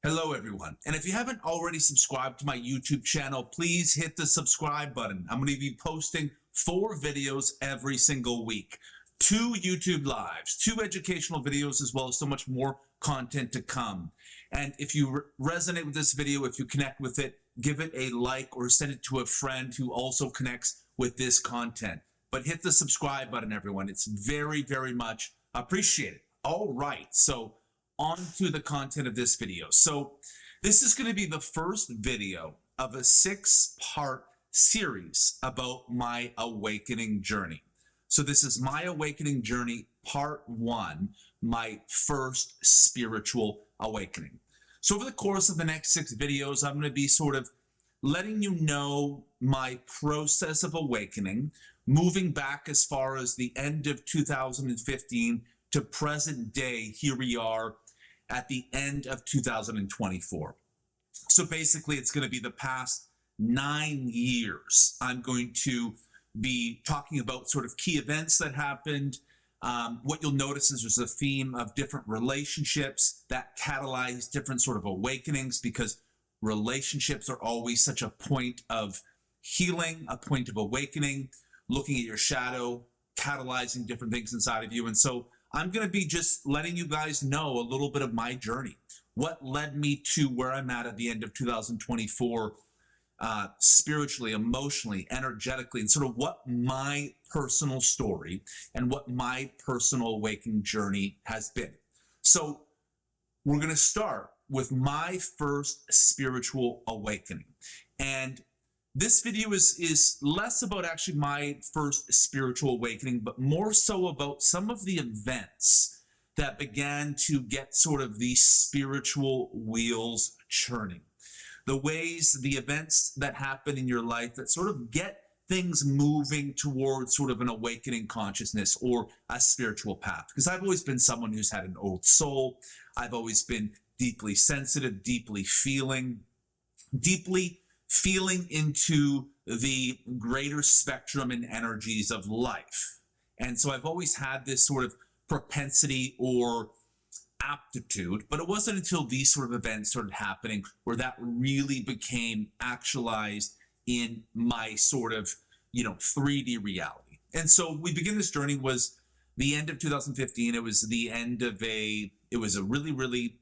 Hello everyone, and if you haven't already subscribed to my YouTube channel, please hit the subscribe button. I'm going to be posting 4 videos every single week. 2 YouTube lives, 2 educational videos, as well as so much more content to come. And if you resonate with this video, if you connect with it, give it a like or send it to a friend who also connects with this content. But hit the subscribe button, everyone. It's very, very much appreciated. All right, so on to the content of this video. So this is going to be the first video of a 6-part series about my awakening journey. So this is my awakening journey, part 1, my first spiritual awakening. So over the course of the next 6 videos, I'm going to be sort of letting you know my process of awakening, moving back as far as the end of 2015 to present day. Here we are at the end of 2024. So basically, it's going to be the past 9 years. I'm going to be talking about sort of key events that happened. What you'll notice is there's a theme of different relationships that catalyze different sort of awakenings, because relationships are always such a point of healing, a point of awakening, looking at your shadow, catalyzing different things inside of you. And so I'm going to be just letting you guys know a little bit of my journey, what led me to where I'm at the end of 2024, spiritually, emotionally, energetically, and sort of what my personal story and what my personal awakening journey has been. So we're going to start with my first spiritual awakening. And this video is less about actually my first spiritual awakening, but more so about some of the events that began to get sort of the spiritual wheels churning. The ways, the events that happen in your life that sort of get things moving towards sort of an awakening consciousness or a spiritual path. Because I've always been someone who's had an old soul. I've always been deeply sensitive, deeply feeling into the greater spectrum and energies of life. And so I've always had this sort of propensity or aptitude, but it wasn't until these sort of events started happening where that really became actualized in my sort of, 3D reality. And so we begin this journey was the end of 2015. It was the end of it was a really, really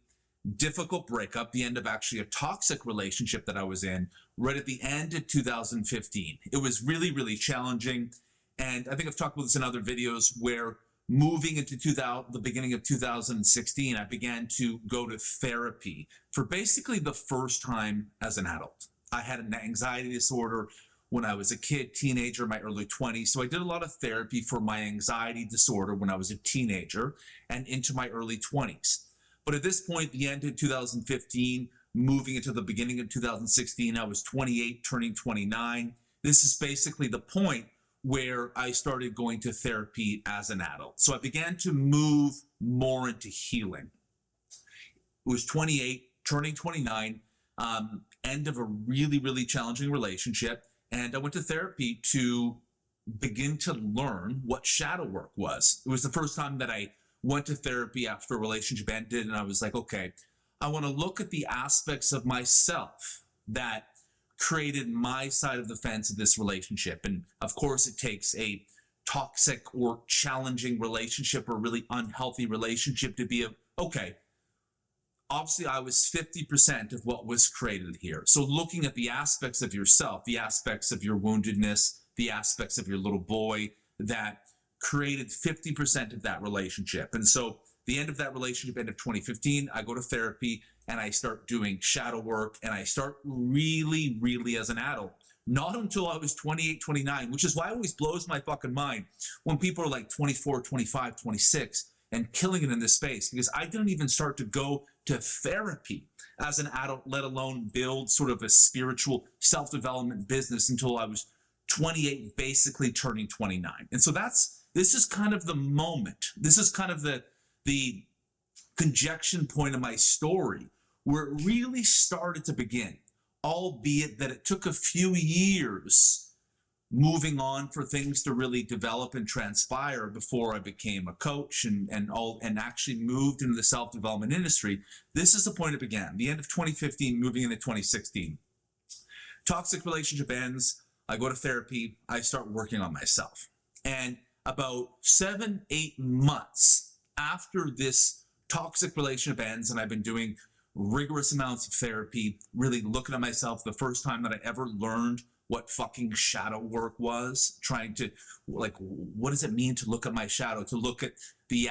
difficult breakup, the end of actually a toxic relationship that I was in right at the end of 2015. It was really, really challenging. And I think I've talked about this in other videos where moving into the beginning of 2016, I began to go to therapy for basically the first time as an adult. I had an anxiety disorder when I was a kid, teenager, my early 20s. So I did a lot of therapy for my anxiety disorder when I was a teenager and into my early 20s. But at this point, the end of 2015, moving into the beginning of 2016, I was 28, turning 29. This is basically the point where I started going to therapy as an adult. So I began to move more into healing. It was 28, turning 29, end of a really, really challenging relationship. And I went to therapy to begin to learn what shadow work was. It was the first time that I went to therapy after a relationship ended, and I was like, okay, I want to look at the aspects of myself that created my side of the fence of this relationship. And of course, it takes a toxic or challenging relationship or really unhealthy relationship to be okay, obviously I was 50% of what was created here. So looking at the aspects of yourself, the aspects of your woundedness, the aspects of your little boy that created 50% of that relationship. And so the end of that relationship, end of 2015, I go to therapy and I start doing shadow work, and I start really, really as an adult. Not until I was 28, 29, which is why it always blows my fucking mind when people are like 24, 25, 26 and killing it in this space, because I didn't even start to go to therapy as an adult, let alone build sort of a spiritual self-development business until I was 28, basically turning 29. And so this is kind of the moment. This is kind of the conjunction point of my story where it really started to begin, albeit that it took a few years moving on for things to really develop and transpire before I became a coach and actually moved into the self-development industry. This is the point it began. The end of 2015, moving into 2016. Toxic relationship ends. I go to therapy. I start working on myself. And about 7-8 months after this toxic relationship ends, and I've been doing rigorous amounts of therapy, really looking at myself, the first time that I ever learned what fucking shadow work was, trying to, like, what does it mean to look at my shadow, to look at the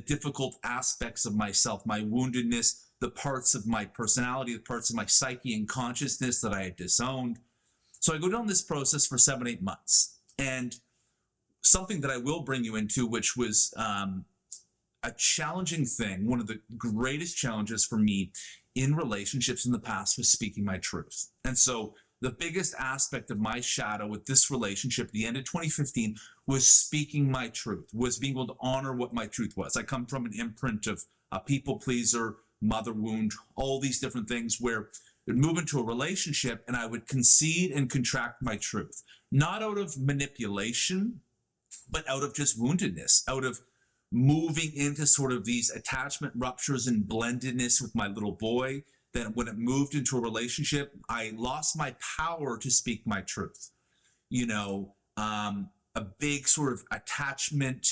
difficult aspects of myself, my woundedness, the parts of my personality, the parts of my psyche and consciousness that I had disowned. So I go down this process for 7-8 months. And something that I will bring you into, which was a challenging thing, one of the greatest challenges for me in relationships in the past, was speaking my truth. And so the biggest aspect of my shadow with this relationship at the end of 2015 was speaking my truth, was being able to honor what my truth was. I come from an imprint of a people pleaser, mother wound, all these different things where I'd move into a relationship and I would concede and contract my truth, not out of manipulation, but out of just woundedness, out of moving into sort of these attachment ruptures and blendedness with my little boy. Then when it moved into a relationship, I lost my power to speak my truth. A big sort of attachment,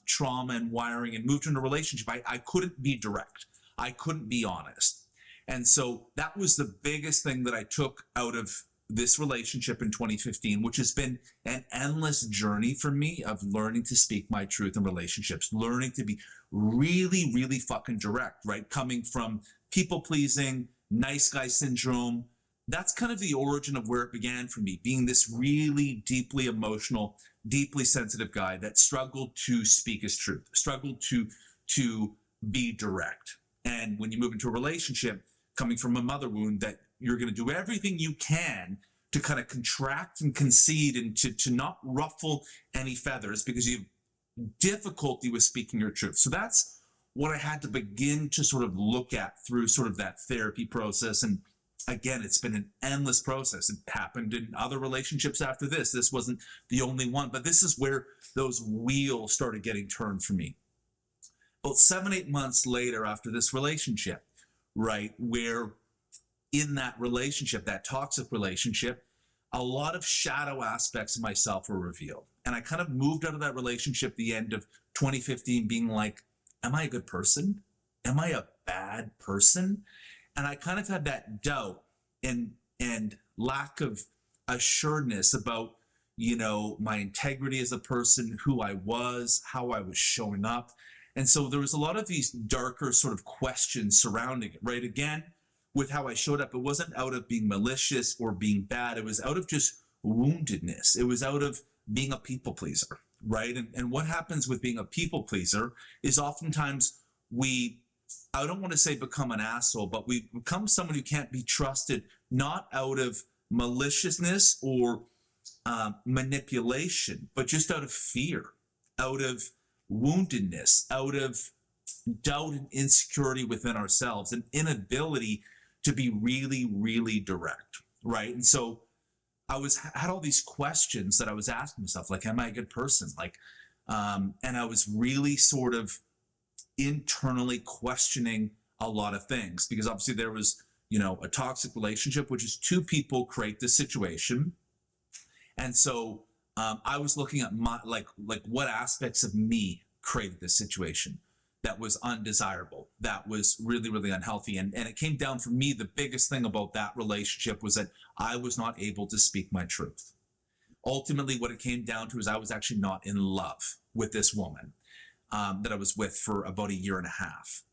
trauma and wiring, and moved into a relationship. I couldn't be direct. I couldn't be honest. And so that was the biggest thing that I took out of this relationship in 2015, which has been an endless journey for me of learning to speak my truth in relationships, learning to be really, really fucking direct, right? Coming from people pleasing, nice guy syndrome. That's kind of the origin of where it began for me, being this really deeply emotional, deeply sensitive guy that struggled to speak his truth, struggled to be direct. And when you move into a relationship, coming from a mother wound, that you're going to do everything you can to kind of contract and concede and to not ruffle any feathers because you have difficulty with speaking your truth. So that's what I had to begin to sort of look at through sort of that therapy process. And again, it's been an endless process. It happened in other relationships after this. This wasn't the only one, but this is where those wheels started getting turned for me. About 7-8 months later after this relationship, right, where in that relationship, that toxic relationship, a lot of shadow aspects of myself were revealed. And I kind of moved out of that relationship at the end of 2015 being like, am I a good person? Am I a bad person? And I kind of had that doubt and lack of assuredness about, my integrity as a person, who I was, how I was showing up. And so there was a lot of these darker sort of questions surrounding it, right? Again, with how I showed up, it wasn't out of being malicious or being bad. It was out of just woundedness. It was out of being a people pleaser, right? And what happens with being a people pleaser is oftentimes I don't want to say become an asshole, but we become someone who can't be trusted, not out of maliciousness or manipulation, but just out of fear, out of woundedness, out of doubt and insecurity within ourselves, an inability to be really, really direct, right? And so I had all these questions that I was asking myself, like, am I a good person? Like, and I was really sort of internally questioning a lot of things, because obviously there was, a toxic relationship, which is two people create this situation. And so I was looking at my, like what aspects of me created this situation that was undesirable, that was really, really unhealthy. And it came down for me, the biggest thing about that relationship was that I was not able to speak my truth. Ultimately, what it came down to is I was actually not in love with this woman that I was with for about 1.5 years.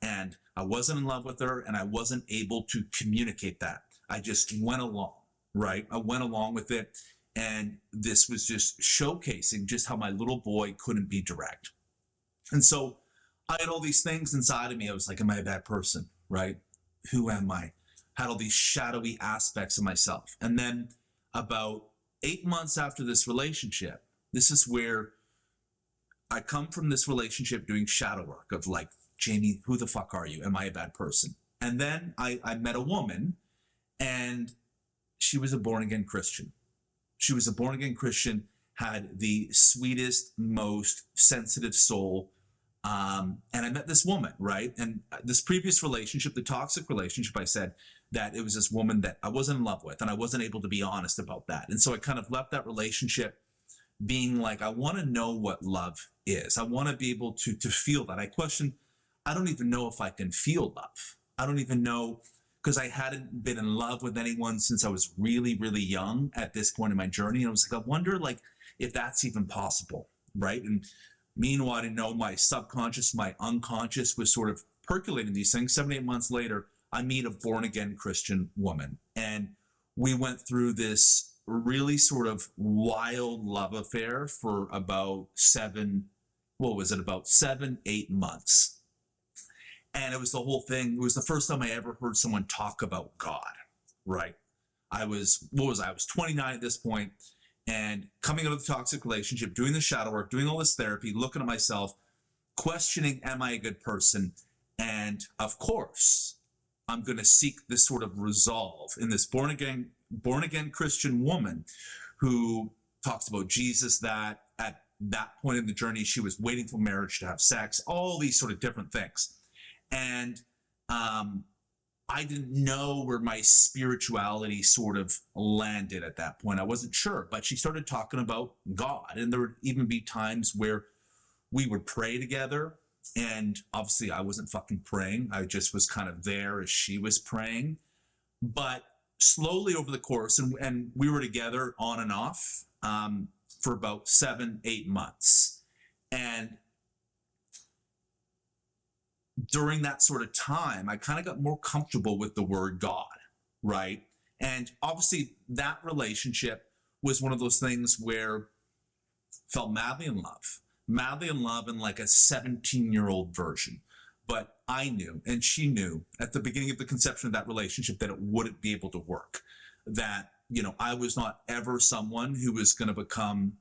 And I wasn't in love with her, and I wasn't able to communicate that. I just went along, right? I went along with it. And this was just showcasing just how my little boy couldn't be direct. And so I had all these things inside of me. I was like, am I a bad person, right? Who am I? Had all these shadowy aspects of myself. And then about 8 months after this relationship, this is where I come from this relationship doing shadow work of like, Jamie, who the fuck are you? Am I a bad person? And then I met a woman, and she was a born-again Christian. She was a born again Christian, had the sweetest, most sensitive soul. And I met this woman, right? And this previous relationship, the toxic relationship, I said that it was this woman that I wasn't in love with, and I wasn't able to be honest about that. And so I kind of left that relationship being like, I want to know what love is. I want to be able to feel that. I don't even know if I can feel love. I don't even know, because I hadn't been in love with anyone since I was really, really young at this point in my journey. And I was like, I wonder like if that's even possible, right? And meanwhile, I didn't know my subconscious, my unconscious was sort of percolating these things. 7, 8 months later, I meet a born again Christian woman. And we went through this really sort of wild love affair for about 7, 8 months. And it was the whole thing. It was the first time I ever heard someone talk about God, right? I was 29 at this point, and coming out of the toxic relationship, doing the shadow work, doing all this therapy, looking at myself, questioning, am I a good person? And of course, I'm going to seek this sort of resolve in this born again Christian woman who talks about Jesus, that at that point in the journey, she was waiting for marriage to have sex, all these sort of different things. And I didn't know where my spirituality sort of landed at that point. I wasn't sure, but she started talking about God. And there would even be times where we would pray together. And obviously I wasn't fucking praying. I just was kind of there as she was praying. But slowly over the course, and we were together on and off for about 7, 8 months. And during that sort of time, I kind of got more comfortable with the word God, right? And obviously that relationship was one of those things where I felt madly in love in like a 17-year-old version. But I knew, and she knew at the beginning of the conception of that relationship, that it wouldn't be able to work. That, you know, I was not ever someone who was going to become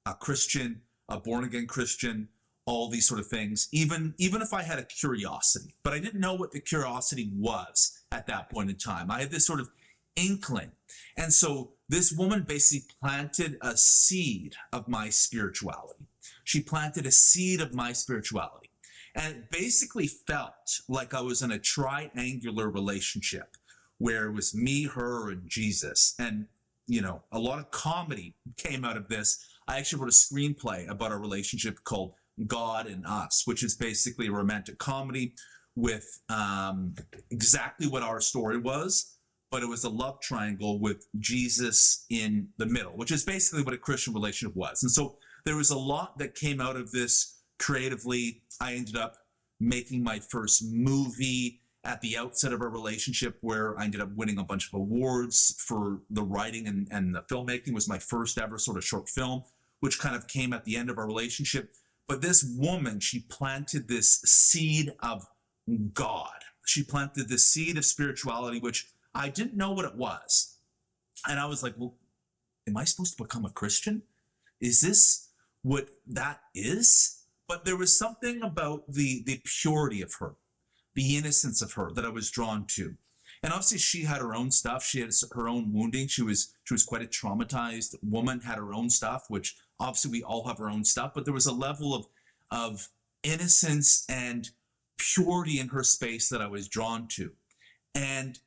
a Christian, a born again Christian, all these sort of things, even if I had a curiosity. But I didn't know what the curiosity was at that point in time. I had this sort of inkling. And so this woman basically planted a seed of my spirituality. She planted a seed of my spirituality. And it basically felt like I was in a triangular relationship where it was me, her, and Jesus. And, you know, a lot of comedy came out of this. I actually wrote a screenplay about our relationship called God and Us, which is basically a romantic comedy with exactly what our story was, but it was a love triangle with Jesus in the middle, which is basically what a Christian relationship was. And so there was a lot that came out of this creatively. I ended up making my first movie at the outset of our relationship, where I ended up winning a bunch of awards for the writing and the filmmaking. It was my first ever sort of short film, which kind of came at the end of our relationship. But this woman, she planted this seed of God. She planted this seed of spirituality, which I didn't know what it was. And I was like, well, am I supposed to become a Christian? Is this what that is? But there was something about the purity of her, the innocence of her, that I was drawn to. And obviously she had her own stuff. She had her own wounding. She was quite a traumatized woman, had her own stuff, which obviously we all have our own stuff. But there was a level of innocence and purity in her space that I was drawn to. And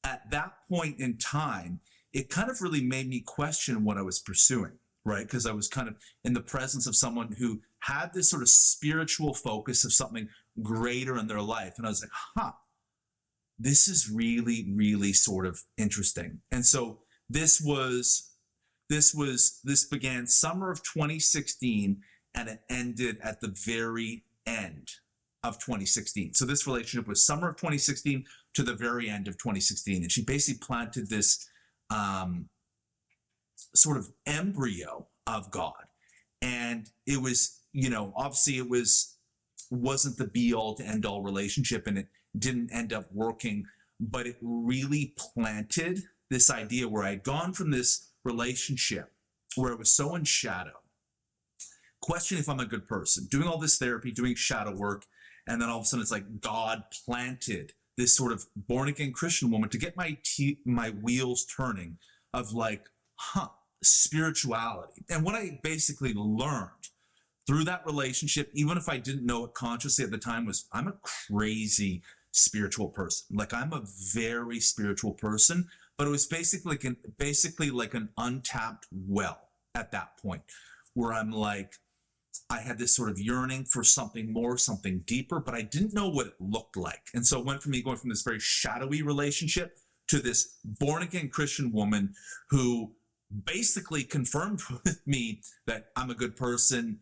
at that point in time, it kind of really made me question what I was pursuing, right? Because I was kind of in the presence of someone who had this sort of spiritual focus of something greater in their life. And I was like, this is really, really sort of interesting. And so this began summer of 2016, and it ended at the very end of 2016. So this relationship was summer of 2016 to the very end of 2016. And she basically planted this sort of embryo of God. And it was, you know, obviously it wasn't the be all to end all relationship, and it didn't end up working, but it really planted this idea where I'd gone from this relationship where it was so in shadow, questioning if I'm a good person, doing all this therapy, doing shadow work, and then all of a sudden it's like God planted this sort of born again Christian woman to get my wheels turning of like, spirituality. And what I basically learned through that relationship, even if I didn't know it consciously at the time, was I'm a crazy spiritual person. Like, I'm a very spiritual person, but it was basically like an untapped well at that point, where I'm like, I had this sort of yearning for something more, something deeper, but I didn't know what it looked like. And so it went from me going from this very shadowy relationship to this born again Christian woman who basically confirmed with me that I'm a good person.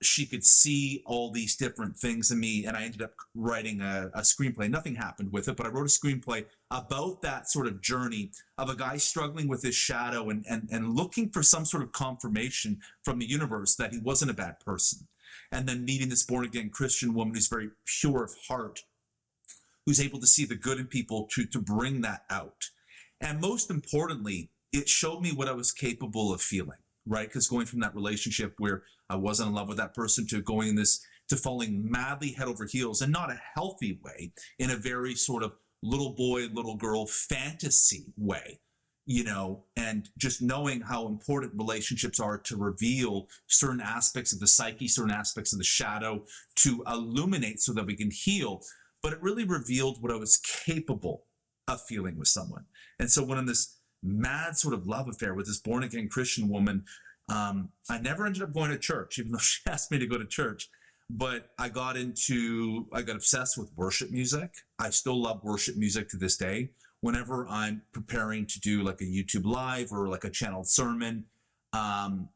She could see all these different things in me, and I ended up writing a screenplay. Nothing happened with it, but I wrote a screenplay about that sort of journey of a guy struggling with his shadow and looking for some sort of confirmation from the universe that he wasn't a bad person. And then meeting this born again Christian woman who's very pure of heart, who's able to see the good in people to bring that out. And most importantly, it showed me what I was capable of feeling, right? Because going from that relationship where I wasn't in love with that person to going in this, to falling madly head over heels, and not a healthy way, in a very sort of little boy, little girl fantasy way, and just knowing how important relationships are to reveal certain aspects of the psyche, certain aspects of the shadow, to illuminate so that we can heal. But it really revealed what I was capable of feeling with someone. And so when in this mad sort of love affair with this born again Christian woman, I never ended up going to church, even though she asked me to go to church. But I got obsessed with worship music. I still love worship music to this day. Whenever I'm preparing to do like a YouTube live or like a channeled sermon, or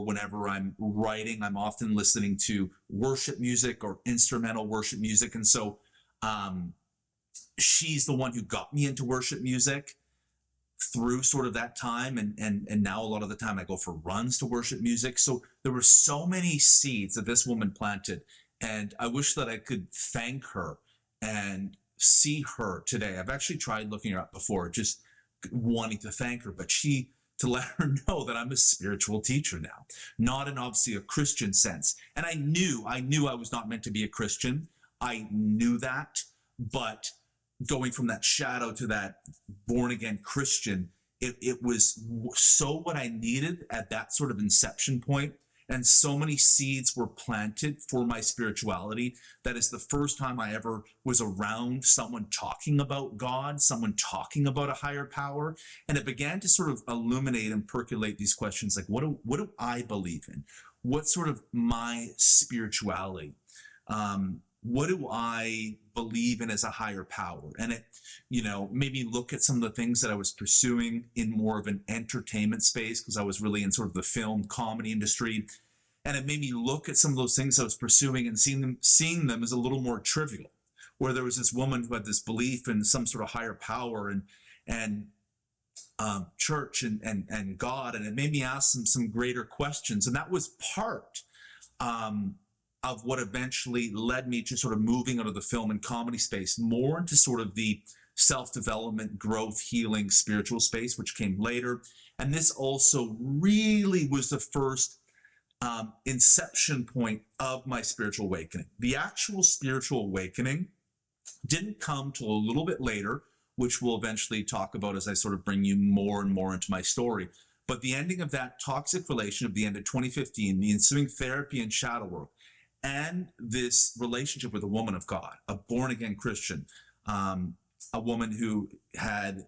whenever I'm writing, I'm often listening to worship music or instrumental worship music. And so she's the one who got me into worship music through sort of that time. And now a lot of the time I go for runs to worship music. So there were so many seeds that this woman planted. And I wish that I could thank her and see her today. I've actually tried looking her up before, just wanting to thank her, but to let her know that I'm a spiritual teacher now, not in obviously a Christian sense. And I knew I was not meant to be a Christian. I knew that, but going from that shadow to that born again Christian, it was so what I needed at that sort of inception point. And so many seeds were planted for my spirituality that is the first time I ever was around someone talking about God, someone talking about a higher power. And it began to sort of illuminate and percolate these questions like, what do I believe in? What's sort of my spirituality? What do I believe in as a higher power? And it, made me look at some of the things that I was pursuing in more of an entertainment space, because I was really in sort of the film comedy industry. And it made me look at some of those things I was pursuing and seeing them as a little more trivial, where there was this woman who had this belief in some sort of higher power and church and God. And it made me ask some greater questions. And that was part of what eventually led me to sort of moving out of the film and comedy space more into sort of the self-development, growth, healing, spiritual space, which came later. And this also really was the first inception point of my spiritual awakening. The actual spiritual awakening didn't come till a little bit later, which we'll eventually talk about as I sort of bring you more and more into my story. But the ending of that toxic relationship, the end of 2015, the ensuing therapy and shadow work, and this relationship with a woman of God, a born again Christian, a woman who had,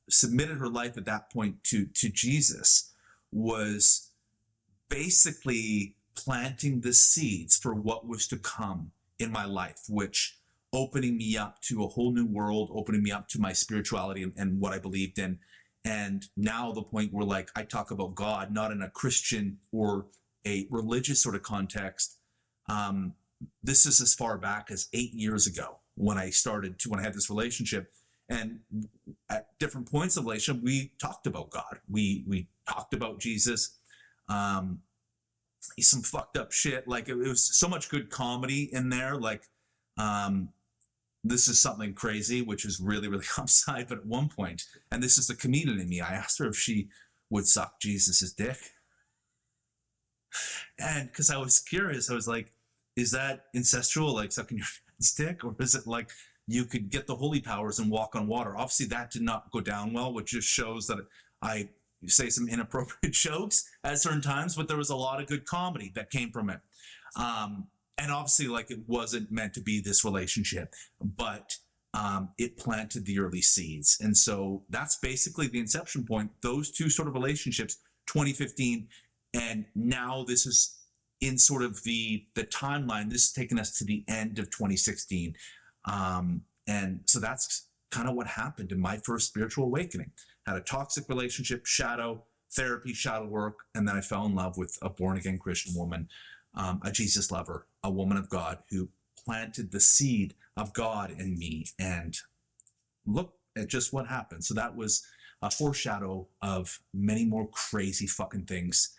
submitted her life at that point to Jesus, was basically planting the seeds for what was to come in my life, which opening me up to a whole new world, opening me up to my spirituality and what I believed in. And now the point where like I talk about God, not in a Christian or a religious sort of context. This is as far back as 8 years ago when I had this relationship. And at different points of the relationship, we talked about God. We talked about Jesus. Some fucked up shit. Like it was so much good comedy in there. Like this is something crazy, which is really, really upside. But at one point, and this is the comedian in me, I asked her if she would suck Jesus's dick. And because I was curious, I was like, is that incestual, like sucking your dad's dick? Or is it like, you could get the holy powers and walk on water. Obviously, that did not go down well, which just shows that I say some inappropriate jokes at certain times, but there was a lot of good comedy that came from it. And obviously, like, it wasn't meant to be this relationship, but it planted the early seeds. And so that's basically the inception point. Those two sort of relationships, 2015, and now this is in sort of the timeline. This has taken us to the end of 2016. And so that's kind of what happened in my first spiritual awakening. Had a toxic relationship, shadow therapy, shadow work, and then I fell in love with a born-again Christian woman, a Jesus lover, a woman of God who planted the seed of God in me. And look at just what happened. So that was a foreshadow of many more crazy fucking things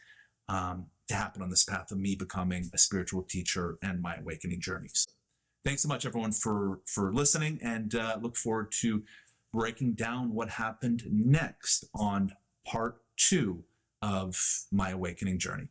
to happen on this path of me becoming a spiritual teacher and my awakening journeys. Thanks so much, everyone, for listening, and look forward to breaking down what happened next on part 2 of my awakening journey.